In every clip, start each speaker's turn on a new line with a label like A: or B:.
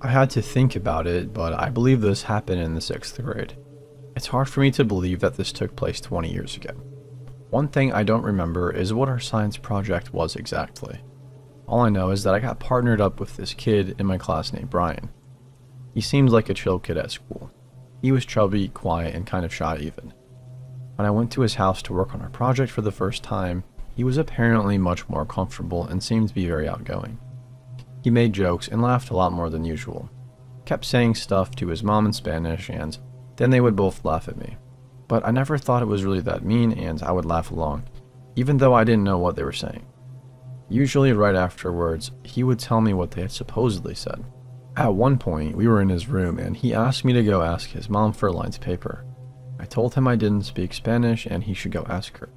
A: I had to think about it, but I believe this happened in the 6th grade. It's hard for me to believe that this took place 20 years ago. One thing I don't remember is what our science project was exactly. All I know is that I got partnered up with this kid in my class named Brian. He seemed like a chill kid at school. He was chubby, quiet, and kind of shy even. When I went to his house to work on our project for the first time, he was apparently much more comfortable and seemed to be very outgoing. He made jokes and laughed a lot more than usual. Kept saying stuff to his mom in Spanish, and then they would both laugh at me. But I never thought it was really that mean, and I would laugh along, even though I didn't know what they were saying. Usually right afterwards, he would tell me what they had supposedly said. At one point, we were in his room, and he asked me to go ask his mom for a line of paper. I told him I didn't speak Spanish and he should go ask her,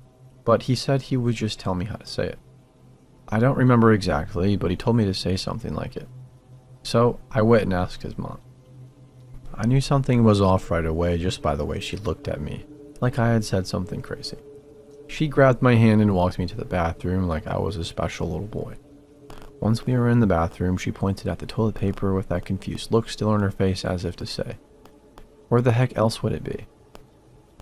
A: but he said he would just tell me how to say it. I don't remember exactly, but he told me to say something like it. So I went and asked his mom. I knew something was off right away just by the way she looked at me, like I had said something crazy. She grabbed my hand and walked me to the bathroom like I was a special little boy. Once we were in the bathroom, she pointed at the toilet paper with that confused look still on her face as if to say, "Where the heck else would it be?"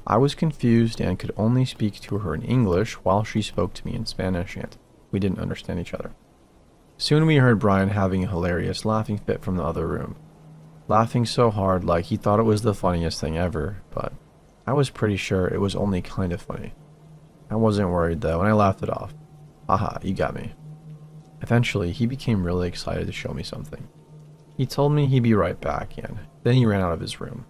A: I was confused and could only speak to her in English while she spoke to me in Spanish, and we didn't understand each other. Soon we heard Brian having a hilarious laughing fit from the other room. Laughing so hard like he thought it was the funniest thing ever, but I was pretty sure it was only kind of funny. I wasn't worried though, and I laughed it off. Haha, you got me. Eventually, he became really excited to show me something. He told me he'd be right back, and then he ran out of his room.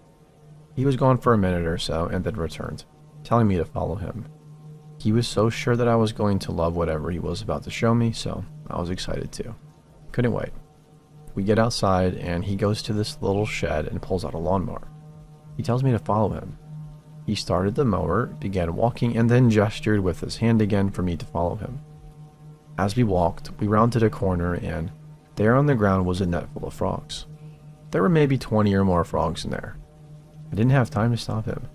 A: He was gone for a minute or so and then returned, telling me to follow him. He was so sure that I was going to love whatever he was about to show me, so I was excited too. Couldn't wait. We get outside and he goes to this little shed and pulls out a lawnmower. He tells me to follow him. He started the mower, began walking, and then gestured with his hand again for me to follow him. As we walked, we rounded a corner and there on the ground was a net full of frogs. There were maybe 20 or more frogs in there. I didn't have time to stop him.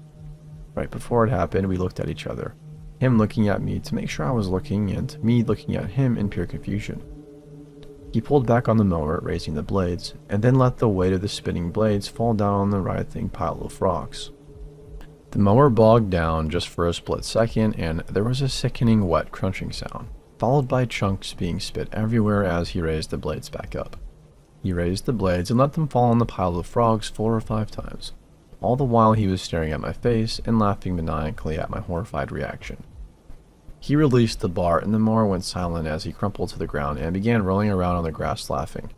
A: Right before it happened, we looked at each other. Him looking at me to make sure I was looking, and me looking at him in pure confusion. He pulled back on the mower, raising the blades, and then let the weight of the spinning blades fall down on the writhing pile of frogs. The mower bogged down just for a split second, and there was a sickening wet crunching sound, followed by chunks being spit everywhere as he raised the blades back up. He raised the blades and let them fall on the pile of frogs 4 or 5 times. All the while he was staring at my face and laughing maniacally at my horrified reaction. He released the bar and the mower went silent as he crumpled to the ground and began rolling around on the grass laughing.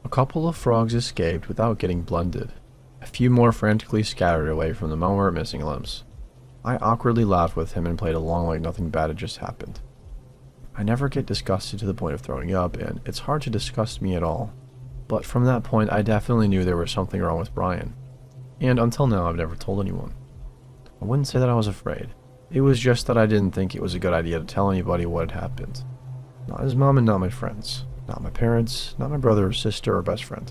A: A couple of frogs escaped without getting blended. A few more frantically scattered away from the mower, missing limbs. I awkwardly laughed with him and played along like nothing bad had just happened. I never get disgusted to the point of throwing up, and it's hard to disgust me at all. But from that point I definitely knew there was something wrong with Brian. And until now, I've never told anyone. I wouldn't say that I was afraid. It was just that I didn't think it was a good idea to tell anybody what had happened. Not his mom and not my friends. Not my parents, not my brother or sister or best friend.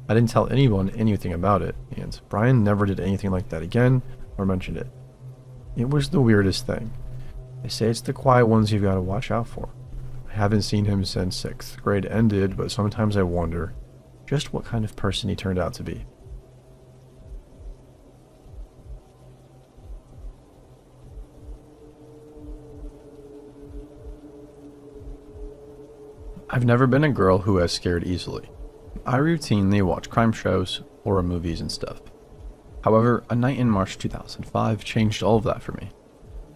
A: I didn't tell anyone anything about it, and Brian never did anything like that again or mentioned it. It was the weirdest thing. They say it's the quiet ones you've got to watch out for. I haven't seen him since 6th grade ended, but sometimes I wonder just what kind of person he turned out to be. I've never been a girl who has scared easily. I routinely watch crime shows, horror movies, and stuff. However, a night in March 2005 changed all of that for me.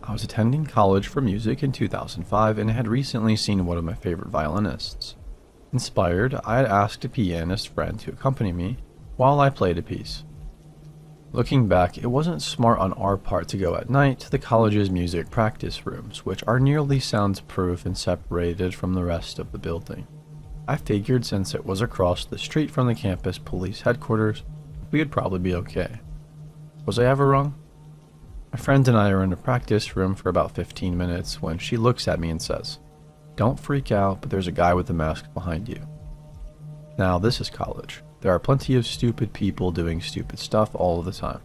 A: I was attending college for music in 2005 and had recently seen one of my favorite violinists. Inspired, I had asked a pianist friend to accompany me while I played a piece. Looking back, it wasn't smart on our part to go at night to the college's music practice rooms, which are nearly soundproof and separated from the rest of the building. I figured since it was across the street from the campus police headquarters, we would probably be okay. Was I ever wrong? My friend and I are in the practice room for about 15 minutes when she looks at me and says, "Don't freak out, but there's a guy with a mask behind you." Now, this is college. There are plenty of stupid people doing stupid stuff all of the time.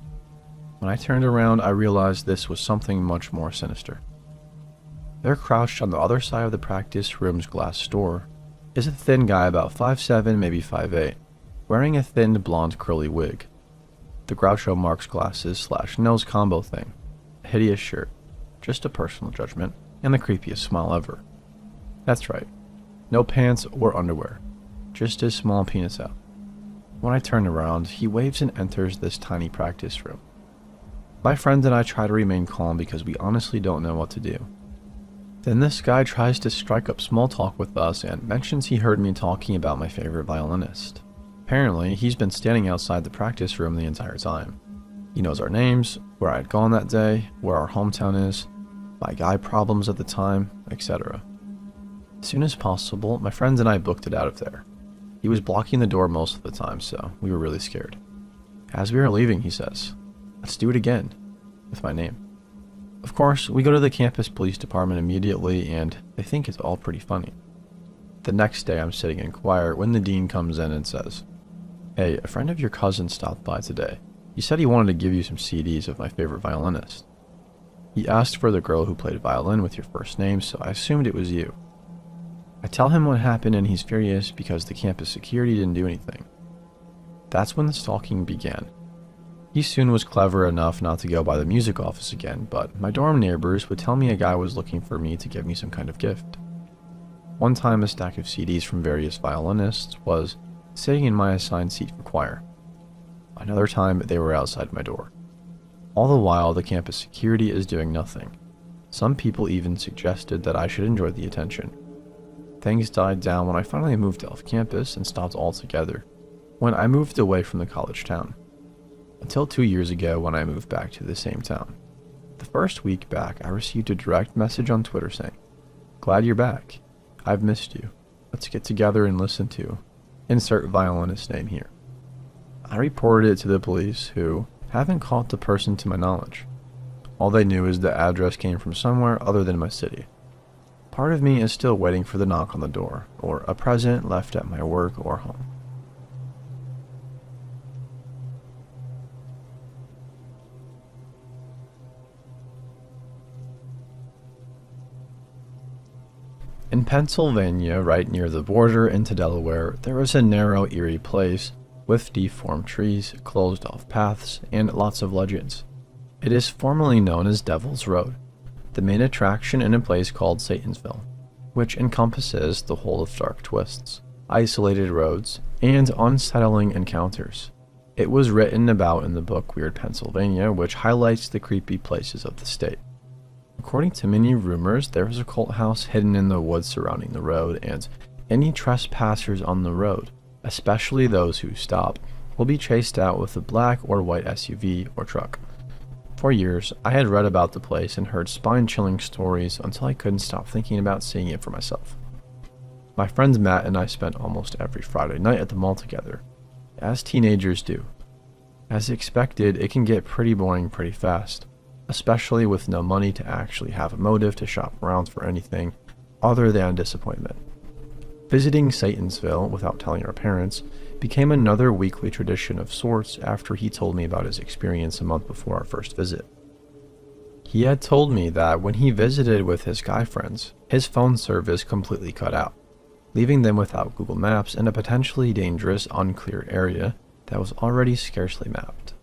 A: When I turned around, I realized this was something much more sinister. There, crouched on the other side of the practice room's glass door, is a thin guy about 5'7", maybe 5'8". wearing a thin blonde curly wig, the Groucho Marx glasses / nose combo thing, a hideous shirt, just a personal judgment, and the creepiest smile ever. That's right, no pants or underwear, just his small penis out. When I turn around, he waves and enters this tiny practice room. My friend and I try to remain calm because we honestly don't know what to do. Then this guy tries to strike up small talk with us and mentions he heard me talking about my favorite violinist. Apparently, he's been standing outside the practice room the entire time. He knows our names, where I had gone that day, where our hometown is, my guy problems at the time, etc. As soon as possible, my friends and I booked it out of there. He was blocking the door most of the time, so we were really scared. As we are leaving, he says, "Let's do it again," with my name. Of course, we go to the campus police department immediately, and they think it's all pretty funny. The next day, I'm sitting in choir when the dean comes in and says, "Hey, a friend of your cousin stopped by today. He said he wanted to give you some CDs of my favorite violinist. He asked for the girl who played violin with your first name, so I assumed it was you." I tell him what happened, and he's furious because the campus security didn't do anything. That's when the stalking began. He soon was clever enough not to go by the music office again, but my dorm neighbors would tell me a guy was looking for me to give me some kind of gift. One time, a stack of CDs from various violinists was sitting in my assigned seat for choir. Another time, they were outside my door. All the while, the campus security is doing nothing. Some people even suggested that I should enjoy the attention. Things died down when I finally moved off campus and stopped altogether, when I moved away from the college town. Until 2 years ago when I moved back to the same town. The first week back, I received a direct message on Twitter saying, "Glad you're back. I've missed you. Let's get together and listen to insert violinist name here." I reported it to the police, who haven't caught the person to my knowledge. All they knew is the address came from somewhere other than my city. Part of me is still waiting for the knock on the door, or a present left at my work or home. In Pennsylvania, right near the border into Delaware, there is a narrow, eerie place with deformed trees, closed-off paths, and lots of legends. It is formerly known as Devil's Road, the main attraction in a place called Satansville, which encompasses the whole of dark twists, isolated roads, and unsettling encounters. It was written about in the book Weird Pennsylvania, which highlights the creepy places of the state. According to many rumors, there is a cult house hidden in the woods surrounding the road, and any trespassers on the road, especially those who stop, will be chased out with a black or white SUV or truck. For years, I had read about the place and heard spine-chilling stories until I couldn't stop thinking about seeing it for myself. My friends Matt and I spent almost every Friday night at the mall together, as teenagers do. As expected, it can get pretty boring pretty fast, especially with no money to actually have a motive to shop around for anything other than disappointment. Visiting Satansville without telling our parents became another weekly tradition of sorts after he told me about his experience a month before our first visit. He had told me that when he visited with his guy friends, his phone service completely cut out, leaving them without Google Maps in a potentially dangerous, unclear area that was already scarcely mapped.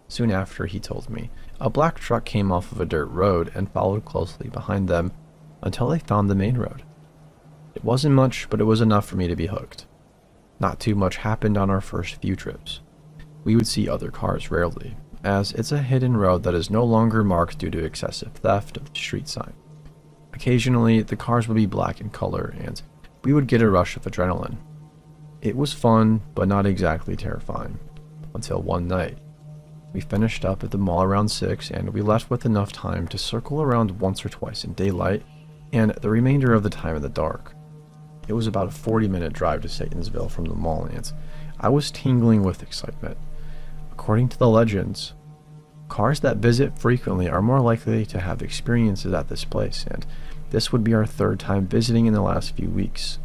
A: Soon after, he told me, a black truck came off of a dirt road and followed closely behind them until they found the main road. It wasn't much, but it was enough for me to be hooked. Not too much happened on our first few trips. We would see other cars rarely, as it's a hidden road that is no longer marked due to excessive theft of the street sign. Occasionally, the cars would be black in color, and we would get a rush of adrenaline. It was fun, but not exactly terrifying, until one night. We finished up at the mall around 6, and we left with enough time to circle around once or twice in daylight, and the remainder of the time in the dark. It was about a 40-minute drive to Satansville from the mall, and I was tingling with excitement. According to the legends, cars that visit frequently are more likely to have experiences at this place, and this would be our third time visiting in the last few weeks.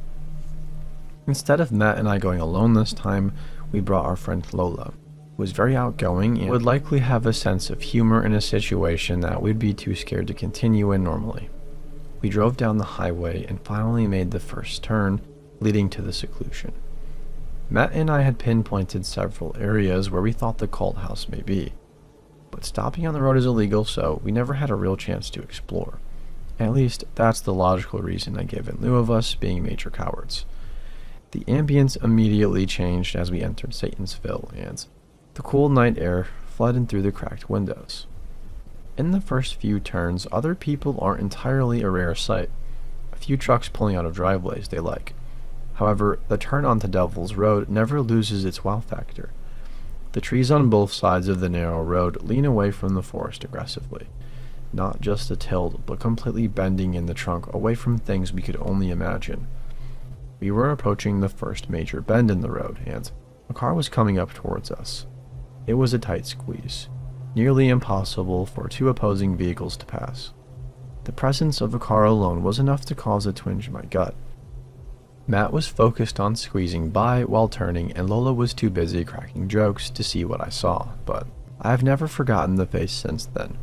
A: Instead of Matt and I going alone this time, we brought our friend Lola, who was very outgoing and would likely have a sense of humor in a situation that we'd be too scared to continue in normally. We drove down the highway and finally made the first turn, leading to the seclusion. Matt and I had pinpointed several areas where we thought the cult house may be, but stopping on the road is illegal, so we never had a real chance to explore. At least, that's the logical reason I gave in lieu of us being major cowards. The ambience immediately changed as we entered Satansville, and the cool night air flooded through the cracked windows. In the first few turns, other people aren't entirely a rare sight. A few trucks pulling out of driveways they like. However, the turn onto Devil's Road never loses its wow factor. The trees on both sides of the narrow road lean away from the forest aggressively. Not just a tilt, but completely bending in the trunk away from things we could only imagine. We were approaching the first major bend in the road, and a car was coming up towards us. It was a tight squeeze, nearly impossible for two opposing vehicles to pass. The presence of a car alone was enough to cause a twinge in my gut. Matt was focused on squeezing by while turning, and Lola was too busy cracking jokes to see what I saw, but I have never forgotten the face since then.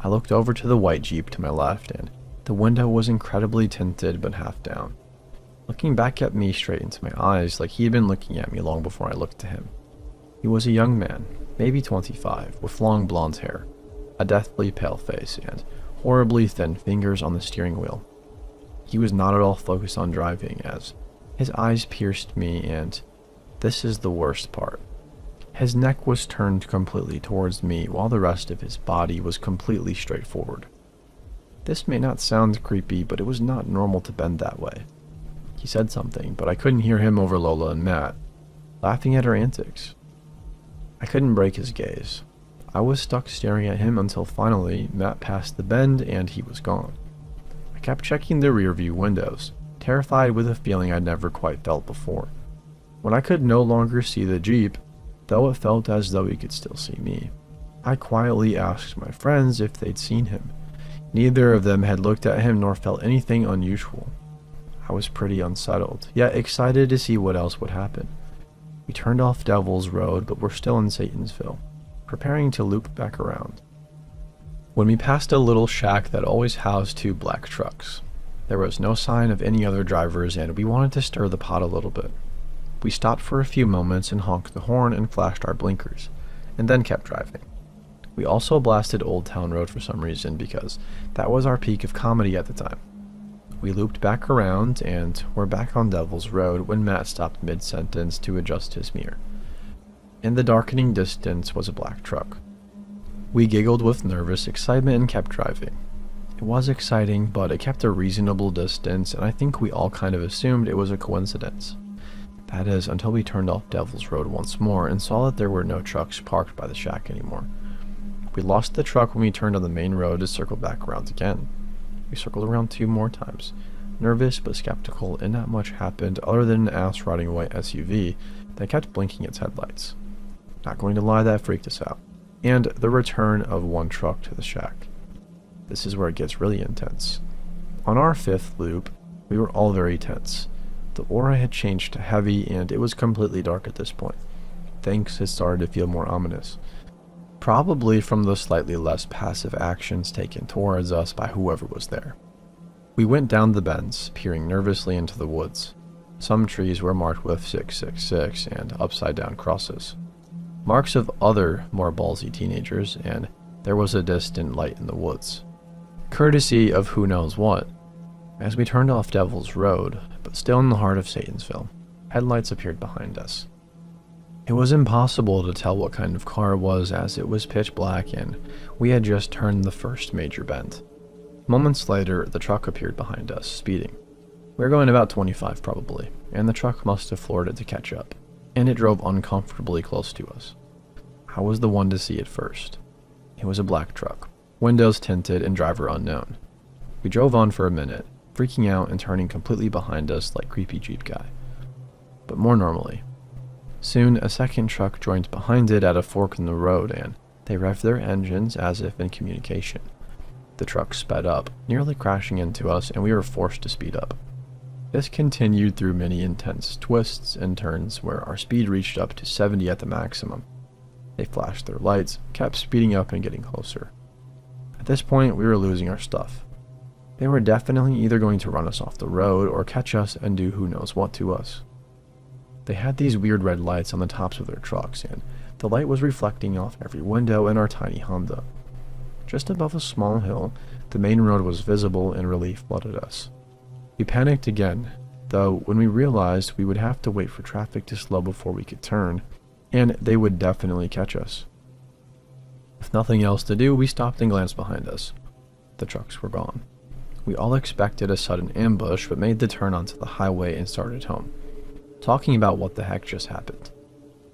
A: I looked over to the white Jeep to my left, and the window was incredibly tinted but half down, looking back at me straight into my eyes like he had been looking at me long before I looked to him. He was a young man, maybe 25, with long blonde hair, a deathly pale face, and horribly thin fingers on the steering wheel. He was not at all focused on driving, as his eyes pierced me, and this is the worst part. His neck was turned completely towards me, while the rest of his body was completely straight forward. This may not sound creepy, but it was not normal to bend that way. He said something, but I couldn't hear him over Lola and Matt, laughing at our antics. I couldn't break his gaze. I was stuck staring at him until finally Matt passed the bend and he was gone. I kept checking the rearview windows, terrified with a feeling I'd never quite felt before. When I could no longer see the Jeep, though it felt as though he could still see me, I quietly asked my friends if they'd seen him. Neither of them had looked at him nor felt anything unusual. I was pretty unsettled, yet excited to see what else would happen. We turned off Devil's Road, but were still in Satansville, preparing to loop back around, when we passed a little shack that always housed two black trucks. There was no sign of any other drivers, and we wanted to stir the pot a little bit. We stopped for a few moments and honked the horn and flashed our blinkers, and then kept driving. We also blasted Old Town Road for some reason, because that was our peak of comedy at the time. We looped back around, and were back on Devil's Road when Matt stopped mid-sentence to adjust his mirror. In the darkening distance was a black truck. We giggled with nervous excitement and kept driving. It was exciting, but it kept a reasonable distance, and I think we all kind of assumed it was a coincidence. That is, until we turned off Devil's Road once more and saw that there were no trucks parked by the shack anymore. We lost the truck when we turned on the main road to circle back around again. We circled around 2 more times, nervous but skeptical, and not much happened other than an ass-riding white SUV that kept blinking its headlights. Not going to lie, that freaked us out. And the return of one truck to the shack. This is where it gets really intense. On our 5th loop, we were all very tense. The aura had changed to heavy, and it was completely dark at this point. Things had started to feel more ominous. Probably from the slightly less passive actions taken towards us by whoever was there. We went down the bends, peering nervously into the woods. Some trees were marked with 666 and upside-down crosses. Marks of other, more ballsy teenagers, and there was a distant light in the woods. Courtesy of who knows what. As we turned off Devil's Road, but still in the heart of Satansville, headlights appeared behind us. It was impossible to tell what kind of car it was, as it was pitch black and we had just turned the first major bend. Moments later, the truck appeared behind us, speeding. We were going about 25 probably, and the truck must have floored it to catch up, and it drove uncomfortably close to us. I was the one to see it first. It was a black truck, windows tinted and driver unknown. We drove on for a minute, freaking out and turning completely behind us like creepy Jeep guy, but more normally. Soon, a second truck joined behind it at a fork in the road, and they revved their engines as if in communication. The truck sped up, nearly crashing into us, and we were forced to speed up. This continued through many intense twists and turns where our speed reached up to 70 at the maximum. They flashed their lights, kept speeding up and getting closer. At this point, we were losing our stuff. They were definitely either going to run us off the road or catch us and do who knows what to us. They had these weird red lights on the tops of their trucks, and the light was reflecting off every window in our tiny Honda. Just above a small hill, the main road was visible and relief flooded us. We panicked again, though, when we realized we would have to wait for traffic to slow before we could turn, and they would definitely catch us. With nothing else to do, we stopped and glanced behind us. The trucks were gone. We all expected a sudden ambush, but made the turn onto the highway and started home, talking about what the heck just happened.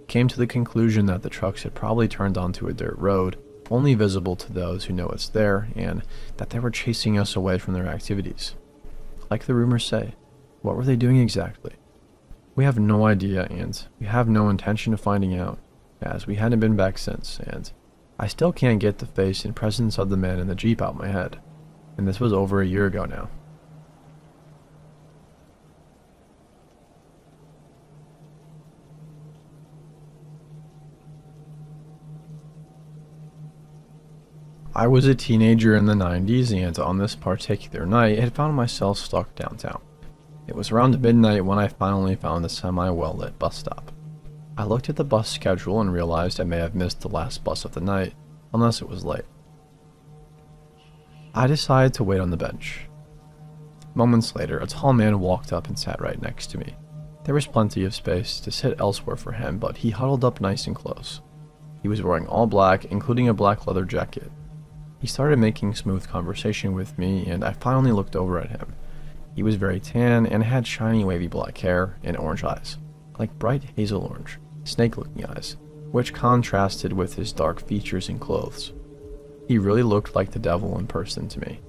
A: Came to the conclusion that the trucks had probably turned onto a dirt road, only visible to those who know it's there, and that they were chasing us away from their activities. Like the rumors say, what were they doing exactly? We have no idea, and we have no intention of finding out, as we hadn't been back since, and I still can't get the face and presence of the man in the Jeep out my head, and this was over a year ago now. I was a teenager in the 90s, and on this particular night, had found myself stuck downtown. It was around midnight when I finally found a semi-well-lit bus stop. I looked at the bus schedule and realized I may have missed the last bus of the night, unless it was late. I decided to wait on the bench. Moments later, a tall man walked up and sat right next to me. There was plenty of space to sit elsewhere for him, but he huddled up nice and close. He was wearing all black, including a black leather jacket. He started making smooth conversation with me, and I finally looked over at him. He was very tan and had shiny wavy black hair and orange eyes, like bright hazel orange, snake-looking eyes, which contrasted with his dark features and clothes. He really looked like the devil in person to me.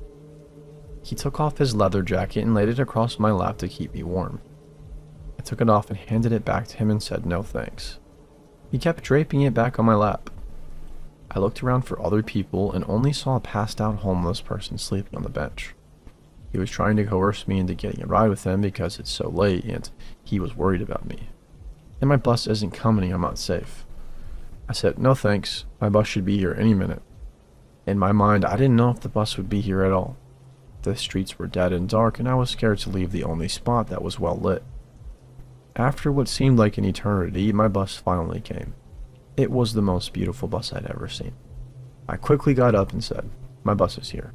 A: He took off his leather jacket and laid it across my lap to keep me warm. I took it off and handed it back to him and said no thanks. He kept draping it back on my lap. I looked around for other people and only saw a passed out homeless person sleeping on the bench. He was trying to coerce me into getting a ride with him because it's so late and he was worried about me. And my bus isn't coming, I'm not safe. I said, no thanks, my bus should be here any minute. In my mind, I didn't know if the bus would be here at all. The streets were dead and dark, and I was scared to leave the only spot that was well lit. After what seemed like an eternity, my bus finally came. It was the most beautiful bus I'd ever seen. I quickly got up and said, my bus is here.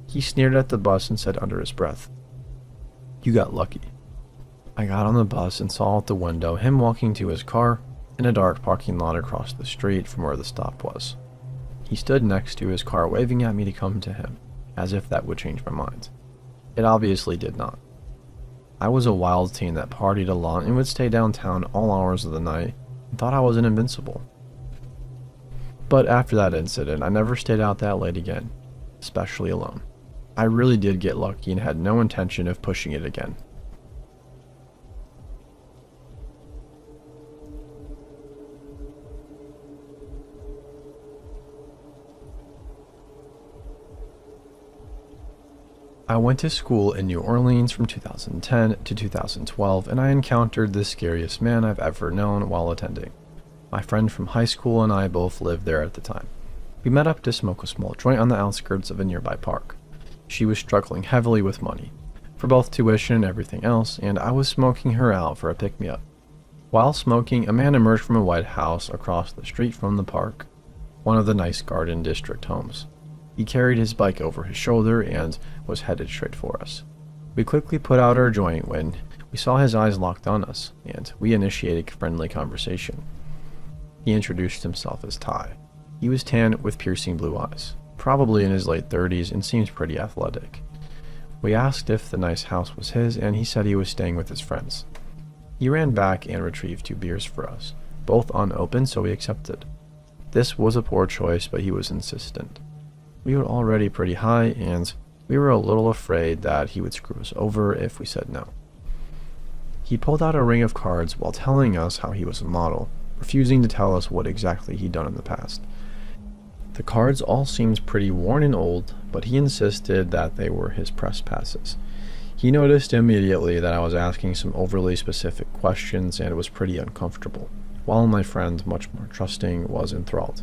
A: He sneered at the bus and said under his breath, you got lucky. I got on the bus and saw out the window him walking to his car in a dark parking lot across the street from where the stop was. He stood next to his car waving at me to come to him, as if that would change my mind. It obviously did not. I was a wild teen that partied a lot and would stay downtown all hours of the night and thought I was invincible. But after that incident, I never stayed out that late again, especially alone. I really did get lucky and had no intention of pushing it again. I went to school in New Orleans from 2010 to 2012, and I encountered the scariest man I've ever known while attending. My friend from high school and I both lived there at the time. We met up to smoke a small joint on the outskirts of a nearby park. She was struggling heavily with money, for both tuition and everything else, and I was smoking her out for a pick-me-up. While smoking, a man emerged from a white house across the street from the park, one of the nice Garden District homes. He carried his bike over his shoulder and was headed straight for us. We quickly put out our joint when we saw his eyes locked on us, and we initiated friendly conversation. He introduced himself as Ty. He was tan with piercing blue eyes, probably in his late 30s, and seemed pretty athletic. We asked if the nice house was his, and he said he was staying with his friends. He ran back and retrieved 2 beers for us, both unopened, so we accepted. This was a poor choice, but he was insistent. We were already pretty high, and we were a little afraid that he would screw us over if we said no. He pulled out a ring of cards while telling us how he was a model, refusing to tell us what exactly he'd done in the past. The cards all seemed pretty worn and old, but he insisted that they were his press passes. He noticed immediately that I was asking some overly specific questions and was pretty uncomfortable, while my friend, much more trusting, was enthralled.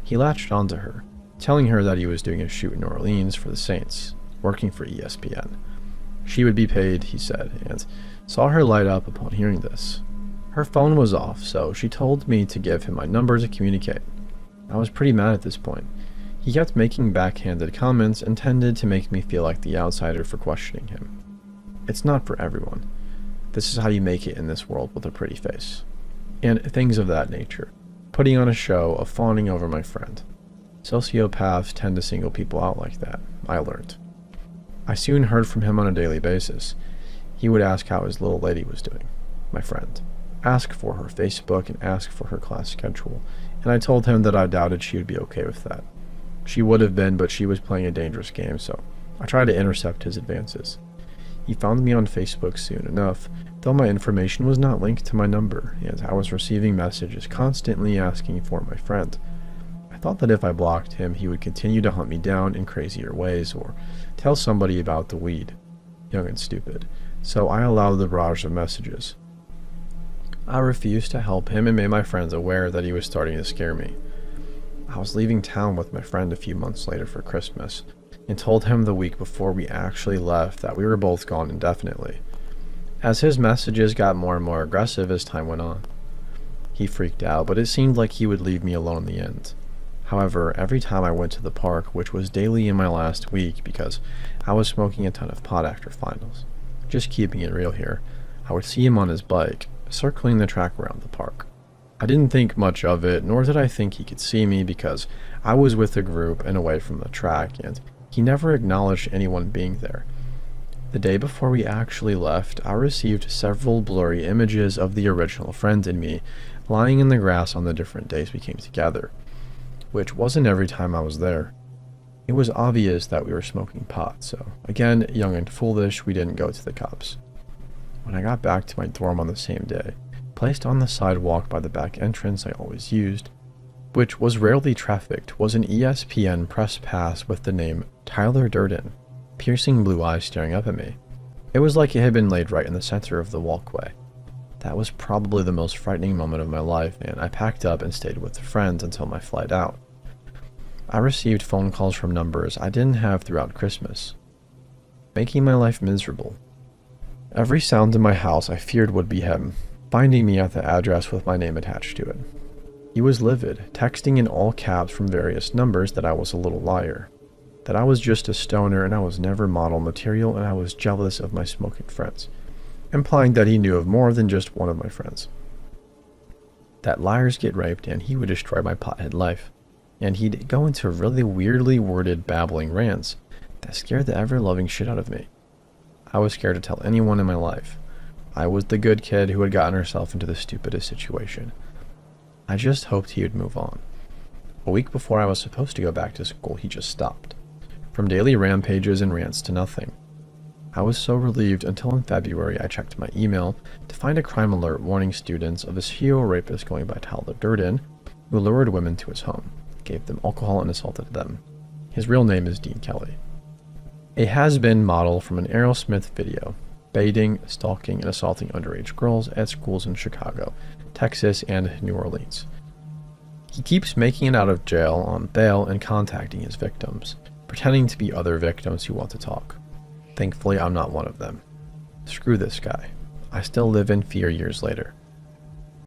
A: He latched onto her, telling her that he was doing a shoot in New Orleans for the Saints, working for ESPN. She would be paid, he said, and saw her light up upon hearing this. Her phone was off, so she told me to give him my number to communicate. I was pretty mad at this point. He kept making backhanded comments intended to make me feel like the outsider for questioning him. It's not for everyone. This is how you make it in this world with a pretty face. And things of that nature. Putting on a show of fawning over my friend. Sociopaths tend to single people out like that, I learned. I soon heard from him on a daily basis. He would ask how his little lady was doing, my friend. Ask for her Facebook and ask for her class schedule, and I told him that I doubted she would be okay with that. She would have been, but she was playing a dangerous game, so I tried to intercept his advances. He found me on Facebook soon enough, though my information was not linked to my number, and I was receiving messages constantly asking for my friend. I thought that if I blocked him, he would continue to hunt me down in crazier ways, or tell somebody about the weed. Young and stupid. So I allowed the barrage of messages. I refused to help him and made my friends aware that he was starting to scare me. I was leaving town with my friend a few months later for Christmas, and told him the week before we actually left that we were both gone indefinitely, as his messages got more and more aggressive as time went on. He freaked out, but it seemed like he would leave me alone in the end. However, every time I went to the park, which was daily in my last week because I was smoking a ton of pot after finals, just keeping it real here, I would see him on his bike, circling the track around the park. I didn't think much of it, nor did I think he could see me because I was with a group and away from the track, and he never acknowledged anyone being there. The day before we actually left, I received several blurry images of the original friend and me lying in the grass on the different days we came together, which wasn't every time I was there. It was obvious that we were smoking pot, so again, young and foolish, we didn't go to the cops. When I got back to my dorm on the same day, placed on the sidewalk by the back entrance I always used, which was rarely trafficked, was an ESPN press pass with the name Tyler Durden, piercing blue eyes staring up at me. It was like it had been laid right in the center of the walkway. That was probably the most frightening moment of my life, and I packed up and stayed with friends until my flight out. I received phone calls from numbers I didn't have throughout Christmas, making my life miserable. Every sound in my house I feared would be him, finding me at the address with my name attached to it. He was livid, texting in all caps from various numbers that I was a little liar, that I was just a stoner and I was never model material and I was jealous of my smoking friends, implying that he knew of more than just one of my friends. That liars get raped and he would destroy my pothead life. And he'd go into really weirdly worded babbling rants that scared the ever-loving shit out of me. I was scared to tell anyone in my life. I was the good kid who had gotten herself into the stupidest situation. I just hoped he would move on. A week before I was supposed to go back to school, he just stopped. From daily rampages and rants to nothing. I was so relieved until in February I checked my email to find a crime alert warning students of a serial rapist going by Tyler Durden, who lured women to his home, gave them alcohol and assaulted them. His real name is Dean Kelly. A has-been model from an Aerosmith video, baiting, stalking, and assaulting underage girls at schools in Chicago, Texas, and New Orleans. He keeps making it out of jail on bail and contacting his victims, pretending to be other victims who want to talk. Thankfully, I'm not one of them. Screw this guy. I still live in fear years later.